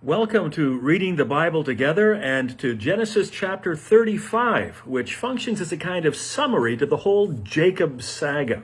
Welcome to Reading the Bible Together and to Genesis chapter 35, which functions as a kind of summary to the whole Jacob saga.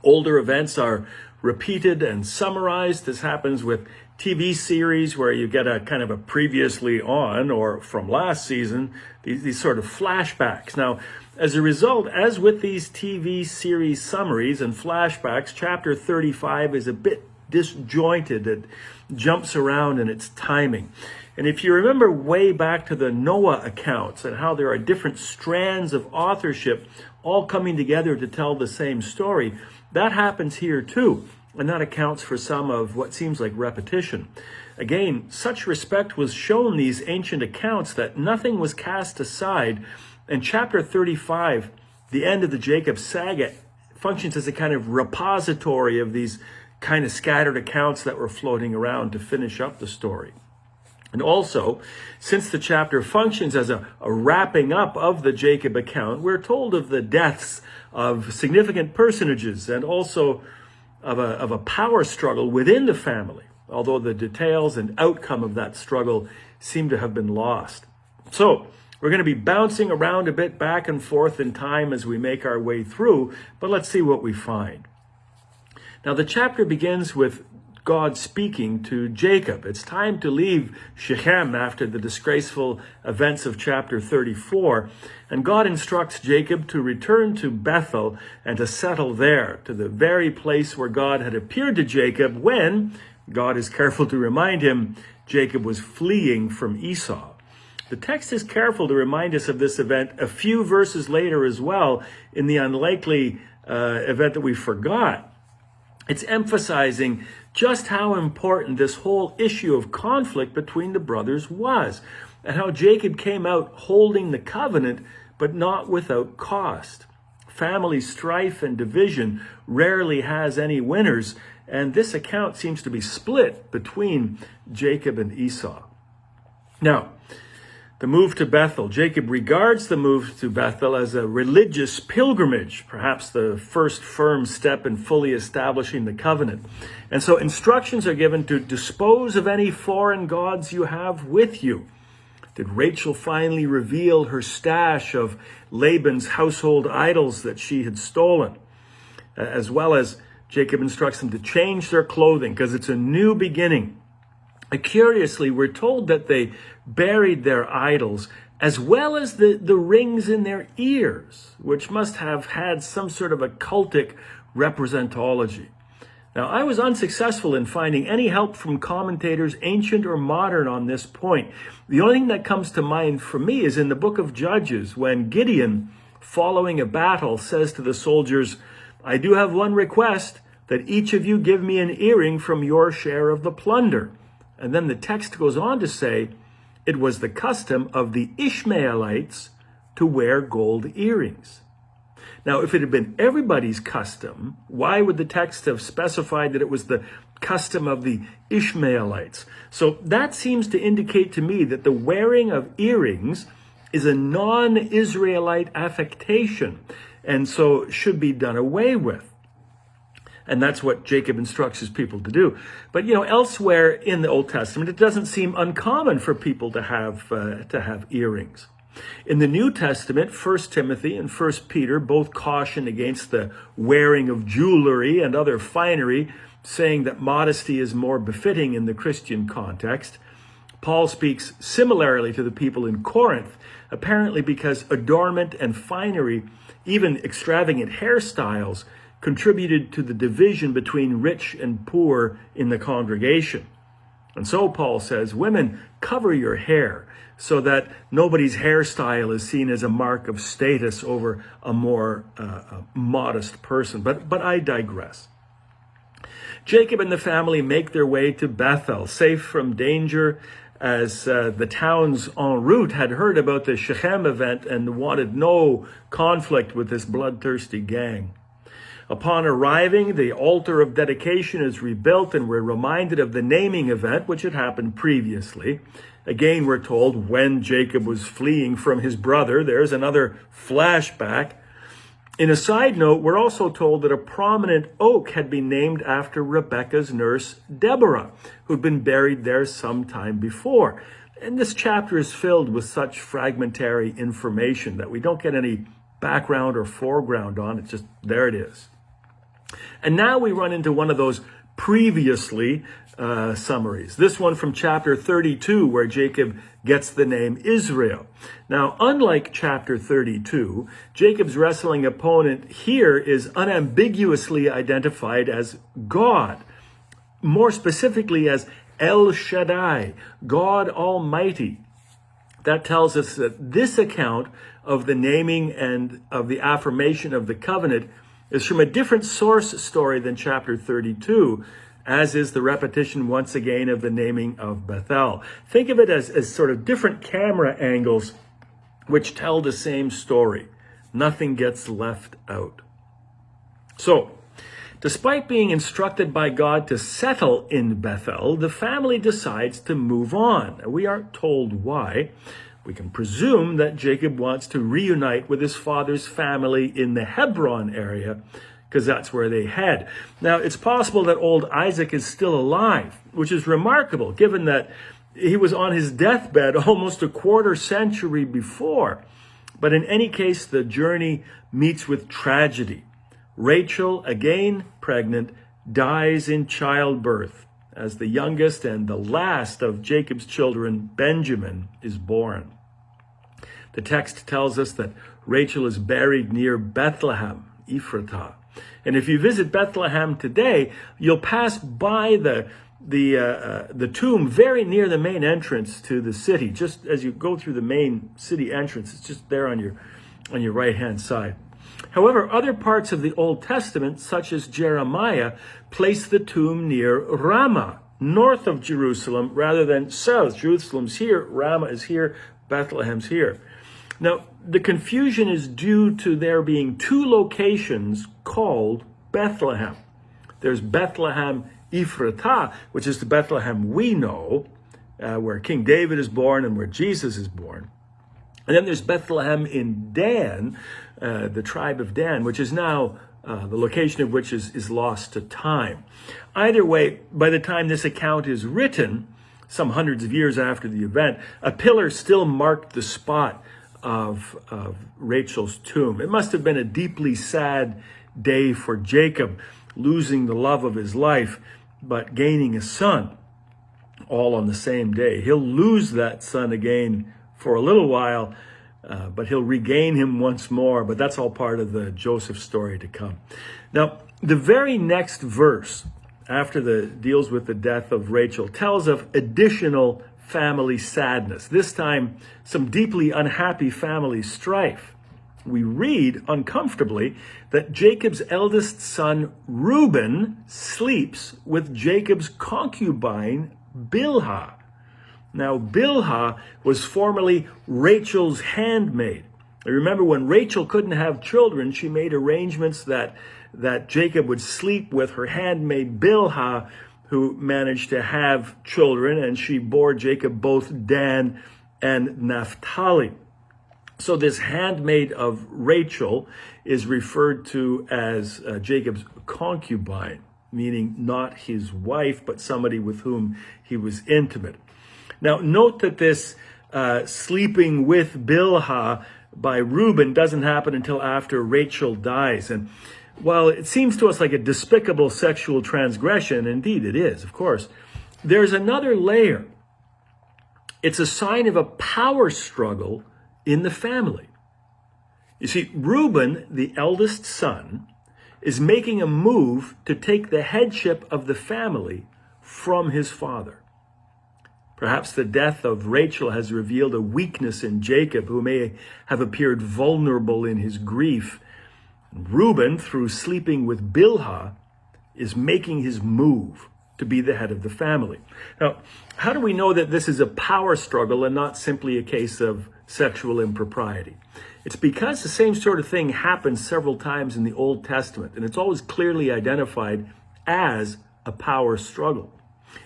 Older events are repeated and summarized. This happens with TV series where you get a kind of a previously on or from last season, these sort of flashbacks. Now, as a result, as with these TV series summaries and flashbacks, chapter 35 is a bit disjointed. It jumps around in its timing. And if you remember way back to the Noah accounts and how there are different strands of authorship all coming together to tell the same story, that happens here too. And that accounts for some of what seems like repetition. Again, such respect was shown these ancient accounts that nothing was cast aside. And chapter 35, the end of the Jacob saga, functions as a kind of repository of these kind of scattered accounts that were floating around to finish up the story. And also, since the chapter functions as a wrapping up of the Jacob account, we're told of the deaths of significant personages and also of a power struggle within the family, although the details and outcome of that struggle seem to have been lost. So, we're going to be bouncing around a bit back and forth in time as we make our way through, but let's see what we find. Now, the chapter begins with God speaking to Jacob. It's time to leave Shechem after the disgraceful events of chapter 34. And God instructs Jacob to return to Bethel and to settle there, to the very place where God had appeared to Jacob when, God is careful to remind him, Jacob was fleeing from Esau. The text is careful to remind us of this event a few verses later as well, in the unlikely event that we forgot. It's emphasizing just how important this whole issue of conflict between the brothers was, and how Jacob came out holding the covenant, but not without cost. Family strife and division rarely has any winners, and this account seems to be split between Jacob and Esau. Now, the move to Bethel. Jacob regards the move to Bethel as a religious pilgrimage, perhaps the first firm step in fully establishing the covenant. And so instructions are given to dispose of any foreign gods you have with you. Did Rachel finally reveal her stash of Laban's household idols that she had stolen? As well as Jacob instructs them to change their clothing because it's a new beginning. Curiously, we're told that they buried their idols as well as the rings in their ears, which must have had some sort of a cultic representology. Now, I was unsuccessful in finding any help from commentators, ancient or modern, on this point. The only thing that comes to mind for me is in the book of Judges, when Gideon, following a battle, says to the soldiers, "I do have one request, that each of you give me an earring from your share of the plunder." And then the text goes on to say, it was the custom of the Ishmaelites to wear gold earrings. Now, if it had been everybody's custom, why would the text have specified that it was the custom of the Ishmaelites? So that seems to indicate to me that the wearing of earrings is a non-Israelite affectation, and so should be done away with. And that's what Jacob instructs his people to do. But, elsewhere in the Old Testament, it doesn't seem uncommon for people to have earrings. In the New Testament, 1 Timothy and 1 Peter both caution against the wearing of jewelry and other finery, saying that modesty is more befitting in the Christian context. Paul speaks similarly to the people in Corinth, apparently because adornment and finery, even extravagant hairstyles, contributed to the division between rich and poor in the congregation. And so Paul says, women, cover your hair so that nobody's hairstyle is seen as a mark of status over a more modest person. But I digress. Jacob and the family make their way to Bethel, safe from danger, as the towns en route had heard about the Shechem event and wanted no conflict with this bloodthirsty gang. Upon arriving, the altar of dedication is rebuilt, and we're reminded of the naming event, which had happened previously. Again, we're told when Jacob was fleeing from his brother. There's another flashback. In a side note, we're also told that a prominent oak had been named after Rebekah's nurse, Deborah, who'd been buried there some time before. And this chapter is filled with such fragmentary information that we don't get any background or foreground on. It's just, there it is. And now we run into one of those previously summaries. This one from chapter 32, where Jacob gets the name Israel. Now, unlike chapter 32, Jacob's wrestling opponent here is unambiguously identified as God, more specifically as El Shaddai, God Almighty. That tells us that this account of the naming and of the affirmation of the covenant is from a different source story than chapter 32, as is the repetition once again of the naming of Bethel. Think of it as sort of different camera angles which tell the same story. Nothing gets left out. So, despite being instructed by God to settle in Bethel, the family decides to move on. We aren't told why. We can presume that Jacob wants to reunite with his father's family in the Hebron area, because that's where they head. Now, it's possible that old Isaac is still alive, which is remarkable, given that he was on his deathbed almost a quarter century before. But in any case, the journey meets with tragedy. Rachel, again pregnant, dies in childbirth as the youngest and the last of Jacob's children, Benjamin, is born. The text tells us that Rachel is buried near Bethlehem, Ephratah. And if you visit Bethlehem today, you'll pass by the tomb very near the main entrance to the city. Just as you go through the main city entrance, it's just there on your right-hand side. However, other parts of the Old Testament, such as Jeremiah, place the tomb near Ramah, north of Jerusalem, rather than south. Jerusalem's here, Ramah is here, Bethlehem's here. Now, the confusion is due to there being two locations called Bethlehem. There's Bethlehem Ephratah, which is the Bethlehem we know, where King David is born and where Jesus is born. And then there's Bethlehem in Dan, the tribe of Dan, which is now the location of which is lost to time. Either way, by the time this account is written, some hundreds of years after the event, a pillar still marked the spot of Rachel's tomb. It must have been a deeply sad day for Jacob, losing the love of his life, but gaining a son all on the same day. He'll lose that son again for a little while, but he'll regain him once more. But that's all part of the Joseph story to come. Now, the very next verse, after the deals with the death of Rachel, tells of additional family sadness. This time, some deeply unhappy family strife. We read, uncomfortably, that Jacob's eldest son, Reuben, sleeps with Jacob's concubine, Bilhah. Now, Bilhah was formerly Rachel's handmaid. Remember, when Rachel couldn't have children, she made arrangements that Jacob would sleep with her handmaid, Bilhah, who managed to have children, and she bore Jacob both Dan and Naphtali. So this handmaid of Rachel is referred to as Jacob's concubine, meaning not his wife, but somebody with whom he was intimate. Now, note that this sleeping with Bilhah by Reuben doesn't happen until after Rachel dies. And while it seems to us like a despicable sexual transgression, indeed it is, of course, there's another layer. It's a sign of a power struggle in the family. You see, Reuben, the eldest son, is making a move to take the headship of the family from his father. Perhaps the death of Rachel has revealed a weakness in Jacob, who may have appeared vulnerable in his grief. Reuben, through sleeping with Bilhah, is making his move to be the head of the family. Now, how do we know that this is a power struggle and not simply a case of sexual impropriety? It's because the same sort of thing happens several times in the Old Testament, and it's always clearly identified as a power struggle.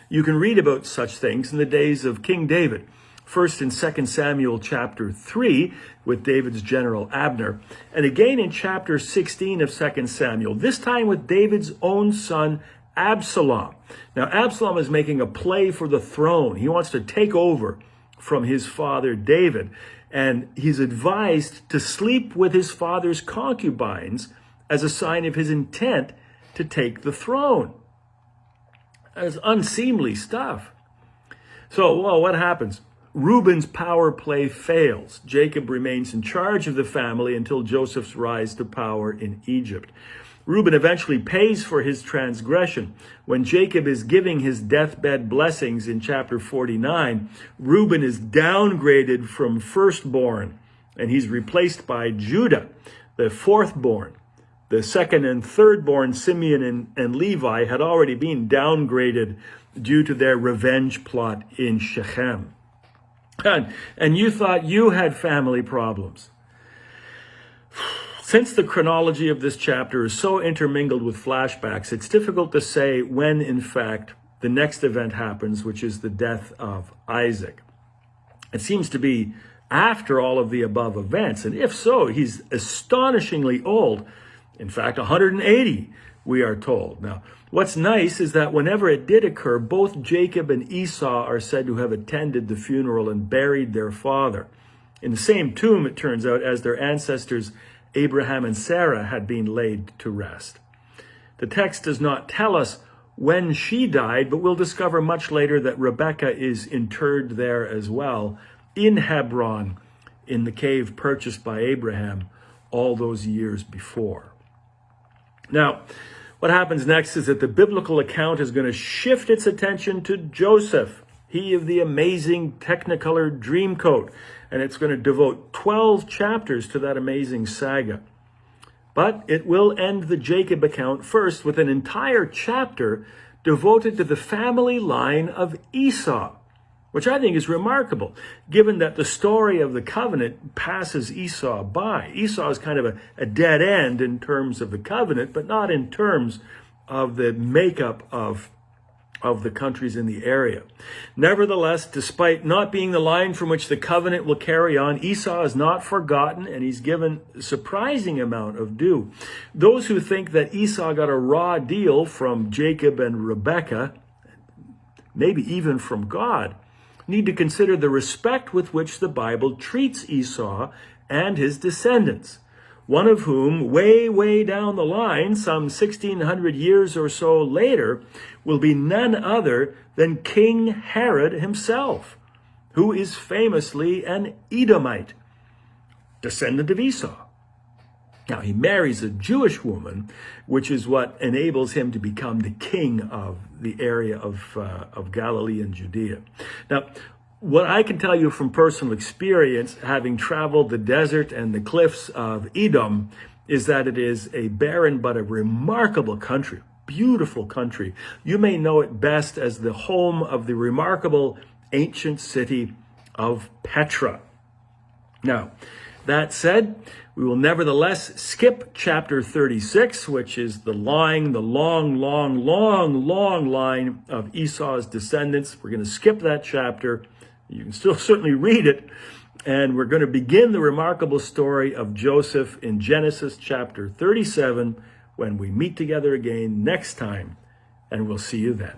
You can read about such things in the days of King David. First in 2 Samuel chapter 3 with David's general Abner, and again in chapter 16 of 2 Samuel, this time with David's own son Absalom. Now Absalom is making a play for the throne. He wants to take over from his father David, and he's advised to sleep with his father's concubines as a sign of his intent to take the throne. That's unseemly stuff. So, well, what happens? Reuben's power play fails. Jacob remains in charge of the family until Joseph's rise to power in Egypt. Reuben eventually pays for his transgression. When Jacob is giving his deathbed blessings in chapter 49, Reuben is downgraded from firstborn, and he's replaced by Judah, the fourthborn. The second and thirdborn, Simeon and Levi, had already been downgraded due to their revenge plot in Shechem. And you thought you had family problems. Since the chronology of this chapter is so intermingled with flashbacks, it's difficult to say when, in fact, the next event happens, which is the death of Isaac. It seems to be after all of the above events, and if so, he's astonishingly old. In fact, 180, we are told. Now, what's nice is that whenever it did occur, both Jacob and Esau are said to have attended the funeral and buried their father in the same tomb, it turns out, as their ancestors Abraham and Sarah had been laid to rest. The text does not tell us when she died, but we'll discover much later that Rebekah is interred there as well, in Hebron, in the cave purchased by Abraham all those years before. Now, what happens next is that the biblical account is going to shift its attention to Joseph, he of the amazing Technicolor Dreamcoat, and it's going to devote 12 chapters to that amazing saga. But it will end the Jacob account first with an entire chapter devoted to the family line of Esau, which I think is remarkable, given that the story of the covenant passes Esau by. Esau is kind of a dead end in terms of the covenant, but not in terms of the makeup of the countries in the area. Nevertheless, despite not being the line from which the covenant will carry on, Esau is not forgotten, and he's given a surprising amount of due. Those who think that Esau got a raw deal from Jacob and Rebekah, maybe even from God, need to consider the respect with which the Bible treats Esau and his descendants, one of whom, way down the line, some 1,600 years or so later, will be none other than King Herod himself, who is famously an Edomite, descendant of Esau. Now, he marries a Jewish woman, which is what enables him to become the king of the area of Galilee and Judea. Now, what I can tell you from personal experience, having traveled the desert and the cliffs of Edom, is that it is a barren but a remarkable country, beautiful country. You may know it best as the home of the remarkable ancient city of Petra. Now, that said, we will nevertheless skip chapter 36, which is the long line of Esau's descendants. We're going to skip that chapter. You can still certainly read it. And we're going to begin the remarkable story of Joseph in Genesis chapter 37 when we meet together again next time. And we'll see you then.